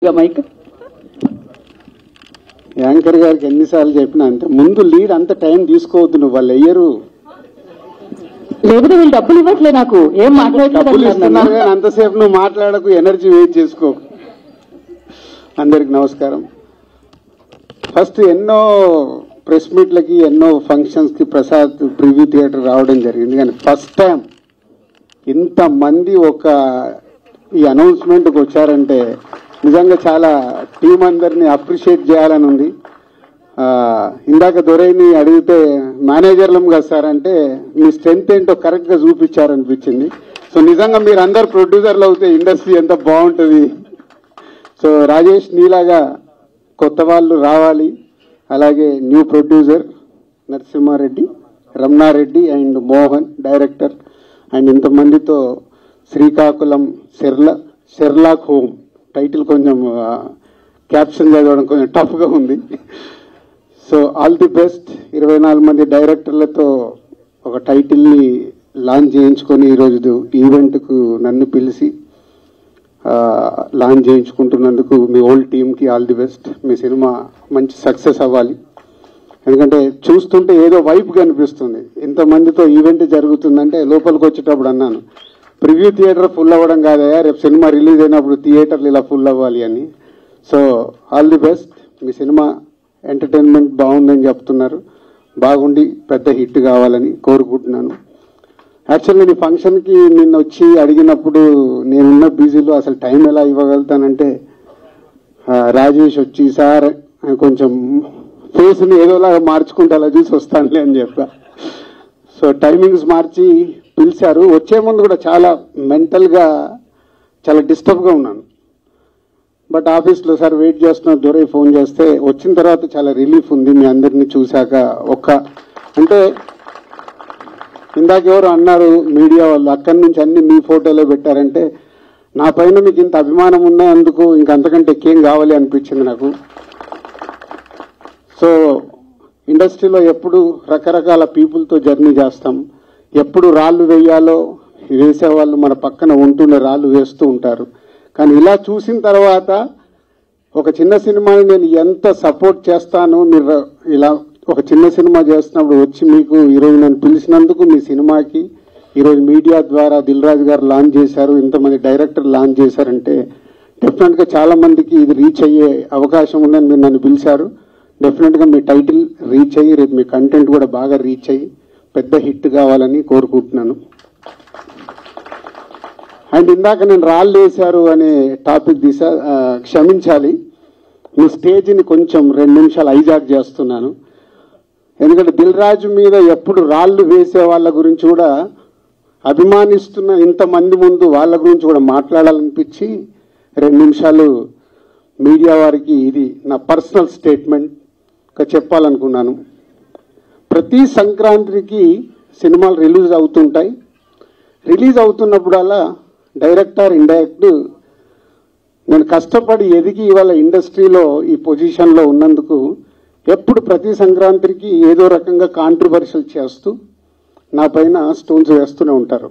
Mic anchor గారికి ఎన్నిసార్లు చెప్పినా అంతే, ముందు లీడ్ అంత టైం తీసుకోవద్దు, నువ్వు వాళ్ళు అయ్యరు. లేకపోతే వీళ్ళు డబ్బులు ఇవ్వట్లే, నాకు ఏం డబ్బులు ఇస్తున్నారు మాట్లాడలేదు. కానీ అంతసేపు నువ్వు మాట్లాడకు, ఎనర్జీ వేస్ట్ చేసుకో. అందరికి నమస్కారం. ఫస్ట్ ఎన్నో ప్రెస్ మీట్లకి ఎన్నో ఫంక్షన్స్కి ప్రసాద్ ప్రివ్యూ థియేటర్ రావడం జరిగింది, కానీ ఫస్ట్ టైం ఇంతమంది ఒక ఈ అనౌన్స్మెంట్కి వచ్చారంటే నిజంగా చాలా టీం అందరినీ అప్రిషియేట్ చేయాలని ఉంది. ఇందాక దొరైని అడిగితే మేనేజర్లం కదా సార్ అంటే మీ స్ట్రెంత్ ఏంటో కరెక్ట్గా చూపించారనిపించింది. సో నిజంగా మీరు అందరు ప్రొడ్యూసర్లు అవుతే ఇండస్ట్రీ ఎంత బాగుంటుంది. సో రాజేష్ నీలాగా కొత్త వాళ్ళు రావాలి, అలాగే new producer Narasimha Reddy, Ramana Reddy and Mohan director and ఇంతమందితో శ్రీకాకుళం షెర్లాక్ హోమ్ టైటిల్ కొంచెం క్యాప్షన్ చదవడం కొంచెం టఫ్గా ఉంది. So all the best. 24 మంది డైరెక్టర్లతో ఒక టైటిల్ని లాంచ్ చేయించుకొని ఈరోజు ఈవెంట్కు నన్ను పిలిచి లాంచ్ చేయించుకుంటున్నందుకు మీ ఓల్డ్ టీమ్కి all the best. Me cinema మంచి సక్సెస్ అవ్వాలి. ఎందుకంటే చూస్తుంటే ఏదో వైపు కనిపిస్తుంది, ఇంతమందితో ఈవెంట్ జరుగుతుందంటే. లోపలికి వచ్చేటప్పుడు అన్నాను, ప్రివ్యూ థియేటర్ ఫుల్ అవ్వడం కాదయా, రేపు సినిమా రిలీజ్ అయినప్పుడు థియేటర్లు ఇలా ఫుల్ అవ్వాలి అని. So all the best. Me cinema entertainment బాగుందని చెప్తున్నారు, బాగుండి పెద్ద హిట్ కావాలని కోరుకుంటున్నాను. యాక్చువల్లీ నేను ఫంక్షన్కి నిన్న వచ్చి అడిగినప్పుడు నేనున్న బిజీలో అసలు టైం ఎలా ఇవ్వగలుగుతానంటే రాజేష్ వచ్చి సార్ కొంచెం ఫేస్ని ఏదోలాగా మార్చుకుంటే అలా చూసి వస్తానులే అని చెప్పా. సో టైమింగ్స్ మార్చి పిలిచారు. వచ్చే ముందు కూడా చాలా మెంటల్గా చాలా డిస్టర్బ్గా ఉన్నాను. బట్ ఆఫీస్లో సార్ వెయిట్ చేస్తున్న దొరై ఫోన్ చేస్తే వచ్చిన తర్వాత చాలా రిలీఫ్ ఉంది. మీ అందరినీ చూశాక అంటే ఇందాక ఎవరు అన్నారు మీడియా వాళ్ళు అక్కడి నుంచి అన్ని మీ ఫోటోలో పెట్టారంటే నా పైన మీకు ఇంత అభిమానం ఉన్నందుకు ఇంకంతకంటే ఏం కావాలి అనిపించింది నాకు. సో ఇండస్ట్రీలో ఎప్పుడు రకరకాల పీపుల్తో జర్నీ చేస్తాం, ఎప్పుడు రాళ్ళు వేయాలో వేసేవాళ్ళు మన పక్కన ఉంటూనే రాళ్ళు వేస్తూ ఉంటారు. కానీ ఇలా చూసిన తర్వాత ఒక చిన్న సినిమాని నేను ఎంత సపోర్ట్ చేస్తాను, మీరు ఇలా ఒక చిన్న సినిమా చేస్తున్నప్పుడు వచ్చి మీకు ఈరోజు నన్ను పిలిచినందుకు మీ సినిమాకి ఈరోజు మీడియా ద్వారా దిల్ రాజు గారు లాంచ్ చేశారు, ఇంతమంది డైరెక్టర్ లాంచ్ చేశారంటే డెఫినెట్గా చాలా మందికి ఇది రీచ్ అయ్యే అవకాశం ఉందని మీరు నన్ను పిలిచారు. డెఫినెట్గా మీ టైటిల్ రీచ్ అయ్యి రేపు మీ కంటెంట్ కూడా బాగా రీచ్ అయ్యి పెద్ద హిట్ కావాలని కోరుకుంటున్నాను. అండ్ ఇందాక నేను రాళ్ళు వేశారు అనే టాపిక్ క్షమించాలి, మీ స్టేజ్ని కొంచెం 2 నిమిషాలు హైజాక్ చేస్తున్నాను. ఎందుకంటే దిల్ రాజు మీద ఎప్పుడు రాళ్ళు వేసే వాళ్ళ గురించి కూడా అభిమానిస్తున్న ఇంతమంది ముందు వాళ్ళ గురించి కూడా మాట్లాడాలనిపించి 2 నిమిషాలు మీడియా వారికి ఇది నా పర్సనల్ స్టేట్మెంట్గా చెప్పాలనుకున్నాను. ప్రతి సంక్రాంతికి సినిమాలు రిలీజ్ అవుతుంటాయి. రిలీజ్ అవుతున్నప్పుడల్లా డైరెక్టర్ ఇండైరెక్ట్ నేను కష్టపడి ఎదిగి ఇవాళ ఇండస్ట్రీలో ఈ పొజిషన్లో ఉన్నందుకు ఎప్పుడు ప్రతి సంక్రాంతికి ఏదో రకంగా కాంట్రవర్షియల్ చేస్తూ నా పైన స్టోన్స్ వేస్తూనే ఉంటారు.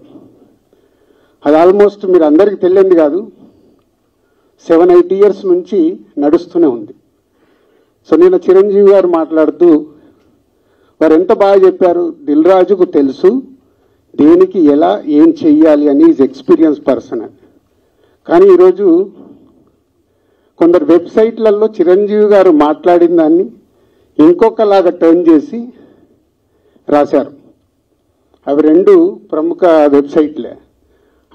అది ఆల్మోస్ట్ మీరు అందరికీ తెలియంది కాదు, 7-8 ఇయర్స్ నుంచి నడుస్తూనే ఉంది. సో నేను చిరంజీవి గారు మాట్లాడుతూ వారు ఎంత బాగా చెప్పారు, దిల్ రాజుకు తెలుసు దేనికి ఎలా ఏం చెయ్యాలి అని, ఈజ్ ఎక్స్పీరియన్స్ పర్సన్ అని. కానీ ఈరోజు కొందరు వెబ్సైట్లలో చిరంజీవి గారు మాట్లాడిన దాన్ని ఇంకొకలాగా టర్న్ చేసి రాశారు. అవి 2 ప్రముఖ వెబ్సైట్లే.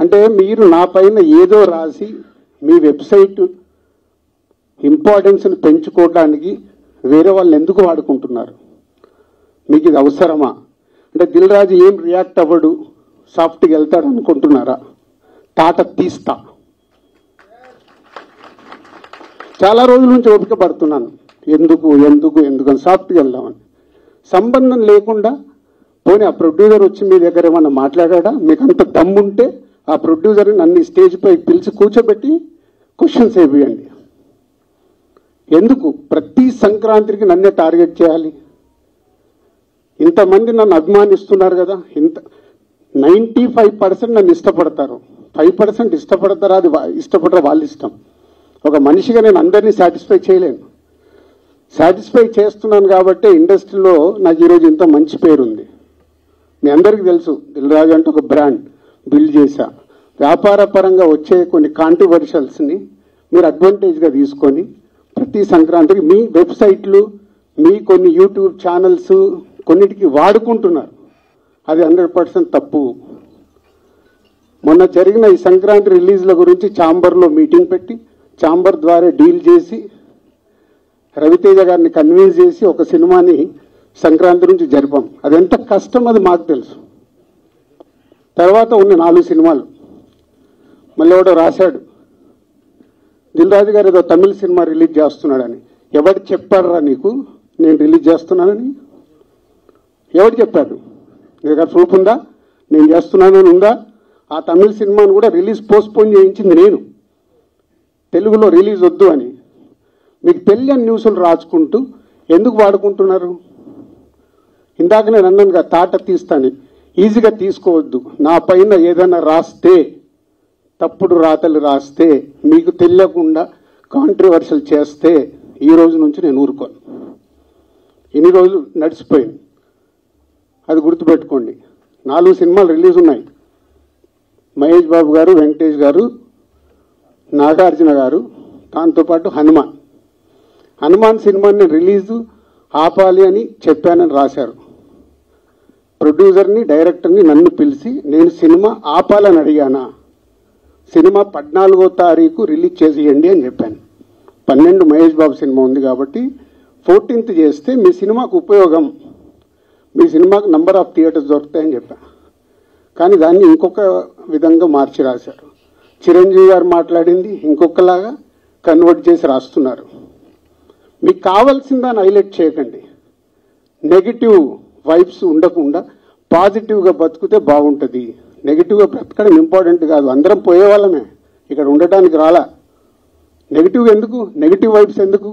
అంటే మీరు నా పైన ఏదో రాసి మీ వెబ్సైట్ ఇంపార్టెన్స్ని పెంచుకోవడానికి వేరే వాళ్ళని ఎందుకు వాడుకుంటున్నారు? మీకు ఇది అవసరమా? అంటే దిల్ రాజు ఏం రియాక్ట్ అవ్వడు, సాఫ్ట్గా వెళ్తాడు అనుకుంటున్నారా? తాట తీస్తా. చాలా రోజుల నుంచి ఓపిక పడుతున్నాను, ఎందుకు అని సాఫ్ట్గా వెళ్దామని. సంబంధం లేకుండా పోనీ ఆ ప్రొడ్యూసర్ వచ్చి మీ దగ్గర ఏమన్నా మాట్లాడా? మీకు అంత దమ్ముంటే ఆ ప్రొడ్యూసర్ని నన్ను స్టేజ్ పై పిలిచి కూర్చోబెట్టి క్వశ్చన్స్ వేయండి. ఎందుకు ప్రతి సంక్రాంతికి నన్నే టార్గెట్ చేయాలి? ఇంతమంది నన్ను అభిమానిస్తున్నారు కదా, 95% నన్ను ఇష్టపడతారు, 5% ఇష్టపడతారా, అది ఇష్టపడరా వాళ్ళ ఇష్టం. ఒక మనిషిగా నేను అందరినీ సాటిస్ఫై చేయలేను. సాటిస్ఫై చేస్తున్నాను కాబట్టి ఇండస్ట్రీలో నాకు ఈరోజు ఇంత మంచి పేరు ఉంది. మీ అందరికీ తెలుసు, దిల్ రాజు అంటే ఒక బ్రాండ్ బిల్డ్ చేశా. వ్యాపార పరంగా వచ్చే కొన్ని కాంట్రవర్షియల్స్ని మీరు అడ్వాంటేజ్గా తీసుకొని ప్రతి సంక్రాంతికి మీ వెబ్సైట్లు, మీ కొన్ని యూట్యూబ్ ఛానల్స్ కొన్నిటికి వాడుకుంటున్నారు. అది 100% తప్పు. మొన్న జరిగిన ఈ సంక్రాంతి రిలీజ్ల గురించి ఛాంబర్లో మీటింగ్ పెట్టి ఛాంబర్ ద్వారా డీల్ చేసి రవితేజ గారిని కన్విన్స్ చేసి ఒక సినిమాని సంక్రాంతి నుంచి జరిపాం. అది ఎంత కష్టం అది మాకు తెలుసు. తర్వాత ఉన్న 4 సినిమాలు మళ్ళీ ఎవడో రాశాడు, దిల్ రాజు గారు ఏదో తమిళ సినిమా రిలీజ్ చేస్తున్నాడని. ఎవరు చెప్పారా నీకు నేను రిలీజ్ చేస్తున్నానని? ఎవరు చెప్పాడు? నీ దగ్గర ప్రూఫ్ ఉందా నేను చేస్తున్నానని ఉందా? ఆ తమిళ సినిమాను కూడా రిలీజ్ పోస్ట్పోన్ చేయించింది నేను, తెలుగులో రిలీజ్ వద్దు అని. మీకు తెలియని న్యూస్లు రాసుకుంటూ ఎందుకు వాడుకుంటున్నారు? ఇందాక నేను అన్నానుగా తాట తీస్తాను, ఈజీగా తీసుకోవద్దు. నా పైన ఏదైనా రాస్తే, తప్పుడు రాతలు రాస్తే, మీకు తెలియకుండా కాంట్రవర్షియల్ చేస్తే ఈ రోజు నుంచి నేను ఊరుకోను. ఇన్ని రోజులు నడిచిపోయింది, అది గుర్తుపెట్టుకోండి. 4 సినిమాలు రిలీజ్ ఉన్నాయి. మహేష్ బాబు గారు, వెంకటేష్ గారు, నాగార్జున గారు, దాంతోపాటు హనుమాన్ సినిమాని రిలీజు ఆపాలి అని చెప్పానని రాశారు. ప్రొడ్యూసర్ని, డైరెక్టర్ని నన్ను పిలిచి నేను సినిమా ఆపాలని అడిగానా? సినిమా 14వ తారీఖు రిలీజ్ చేసేయండి అని చెప్పాను. 12 మహేష్ బాబు సినిమా ఉంది కాబట్టి 14th చేస్తే మీ సినిమాకు ఉపయోగం, మీ సినిమాకు నంబర్ ఆఫ్ థియేటర్స్ దొరుకుతాయని చెప్పాను. కానీ దాన్ని ఇంకొక విధంగా మార్చి రాశారు. చిరంజీవి గారు మాట్లాడింది ఇంకొకలాగా కన్వర్ట్ చేసి రాస్తున్నారు. మీకు కావాల్సిన దాన్ని హైలైట్ చేయకండి. నెగిటివ్ వైబ్స్ ఉండకుండా పాజిటివ్గా బతుకుతే బాగుంటుంది. నెగిటివ్గా బ్రతకడం ఇంపార్టెంట్ కాదు. అందరం పోయేవాళ్ళమే, ఇక్కడ ఉండటానికి రాలా. నెగిటివ్ ఎందుకు? నెగిటివ్ వైబ్స్ ఎందుకు?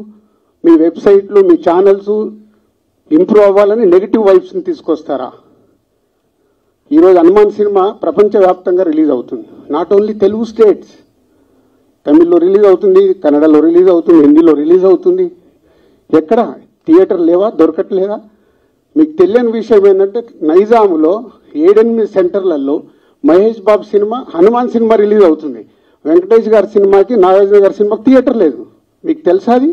మీ వెబ్సైట్లు, మీ ఛానల్స్ ఇంప్రూవ్ అవ్వాలని నెగిటివ్ వైబ్స్ని తీసుకొస్తారా? ఈరోజు హనుమాన్ సినిమా ప్రపంచవ్యాప్తంగా రిలీజ్ అవుతుంది. నాట్ ఓన్లీ తెలుగు స్టేట్స్, తమిళ్లో రిలీజ్ అవుతుంది, కన్నడలో రిలీజ్ అవుతుంది, హిందీలో రిలీజ్ అవుతుంది. ఎక్కడ థియేటర్ లేవా? దొరకట్లేదా? మీకు తెలియని విషయం ఏంటంటే నైజాములో 7-8 సెంటర్లలో Mahesh Babu cinema, Hanuman cinema release అవుతుంది. వెంకటేష్ గారి సినిమాకి, నాగార్జున గారి సినిమాకి థియేటర్ లేదు. మీకు తెలుసా అది?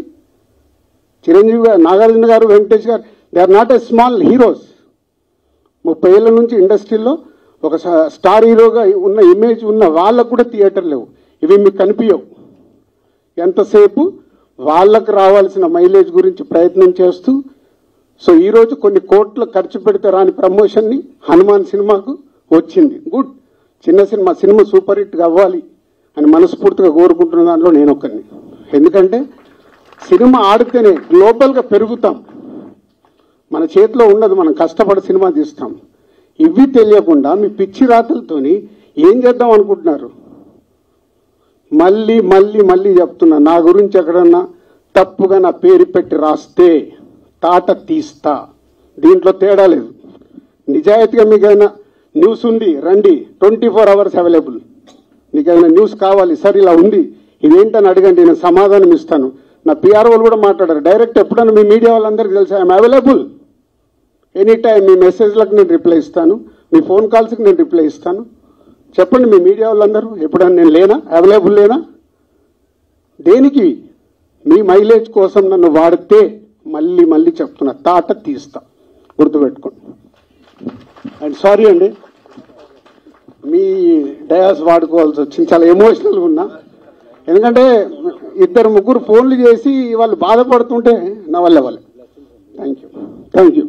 చిరంజీవి గారు, Nagarjuna garu, Venkatesh garu, they are not a small heroes. 30 ఏళ్ల నుంచి ఇండస్ట్రీలో ఒక స్టార్ హీరోగా ఉన్న ఇమేజ్ ఉన్న వాళ్ళకు కూడా థియేటర్ లేవు. ఇవి మీకు కనిపించవు. ఎంతసేపు వాళ్ళకు రావాల్సిన మైలేజ్ గురించి ప్రయత్నం చేస్తూ, సో ఈరోజు కొన్ని కోట్లు ఖర్చు పెడితే రాని ప్రమోషన్ని హనుమాన్ సినిమాకు వచ్చింది. గుడ్, చిన్న సినిమా సూపర్ హిట్గా అవ్వాలి అని మనస్ఫూర్తిగా కోరుకుంటున్న దాంట్లో నేను ఒక్కరిని. ఎందుకంటే సినిమా ఆడితేనే గ్లోబల్గా పెరుగుతాం. మన చేతిలో ఉండదు, మనం కష్టపడి సినిమా తీస్తాం. ఇవి తెలియకుండా మీ పిచ్చి రాతలతోని ఏం చేద్దాం అనుకుంటున్నారు? మళ్ళీ మళ్ళీ మళ్ళీ చెప్తున్నా, నా గురించి ఎక్కడన్నా తప్పుగా నా పేరు పెట్టి రాస్తే తాట తీస్తా. దీంట్లో తేడా లేదు. నిజాయితీగా మీకైనా న్యూస్ ఉంది రండి, 24 hours అవైలబుల్. మీకైనా న్యూస్ కావాలి, సార్ ఇలా ఉంది ఇదేంటని అడగండి, నేను సమాధానం ఇస్తాను. నా పిఆర్ఓలు కూడా మాట్లాడారు డైరెక్ట్. ఎప్పుడన్నా మీ మీడియా వాళ్ళందరికీ తెలుసా, ఐఎమ్ అవైలబుల్ ఎనీ టైం. మీ మెసేజ్లకు నేను రిప్లై ఇస్తాను, మీ ఫోన్ కాల్స్కి నేను రిప్లై ఇస్తాను. చెప్పండి మీ మీడియా వాళ్ళందరూ, ఎప్పుడన్నా నేను లేనా, అవైలబుల్ లేనా? దేనికి? మీ మైలేజ్ కోసం నన్ను వాడితే మళ్ళీ మళ్ళీ చెప్తున్నా, తాట తీస్తా, గుర్తుపెట్టుకోండి. అండ్ సారీ అండి, మీ డయాస్ వాడుకోవాల్సి వచ్చింది. చాలా ఎమోషనల్గా ఉన్నా, ఎందుకంటే 2-3 ఫోన్లు చేసి వాళ్ళు బాధపడుతుంటే నా వల్ల. Thank you.